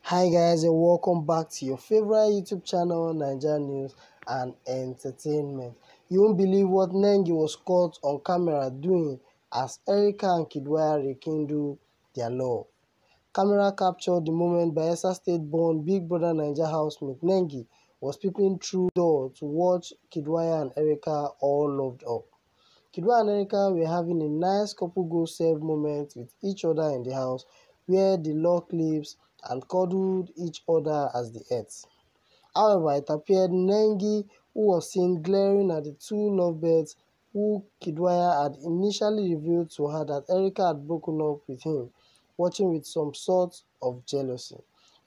Hi guys, and welcome back to your favorite YouTube channel, Naija News and Entertainment. You won't believe what Nengi was caught on camera doing as Erica and Kiddwaya rekindle their love. Camera captured the moment Bayelsa State-born Big Brother Naija housemate Nengi was peeping through the door to watch Kiddwaya and Erica all loved up. Kiddwaya and Erica were having a nice couple go-serve moment with each other in the house, where they locked lips and cuddled each other as they ate. However, it appeared Nengi, who was seen glaring at the two lovebirds, who Kiddwaya had initially revealed to her that Erica had broken up with him, watching with some sort of jealousy.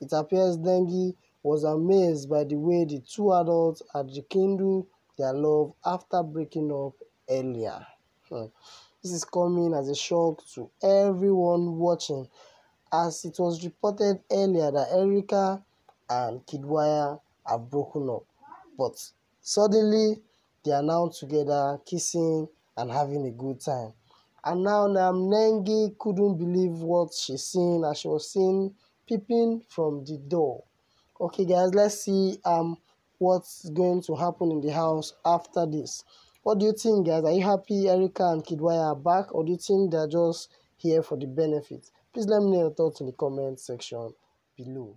It appears Nengi was amazed by the way the two adults had rekindled their love after breaking up earlier. This is coming as a shock to everyone watching, as it was reported earlier that Erica and Kiddwaya have broken up, but suddenly they are now together, kissing and having a good time. And now Nengi couldn't believe what she's seen, as she was seen peeping from the door. Okay guys, let's see what's going to happen in the house after this. What do you think, guys? Are you happy Erica and Kiddwaya are back, or do you think they're just here for the benefit? Please let me know your thoughts in the comment section below.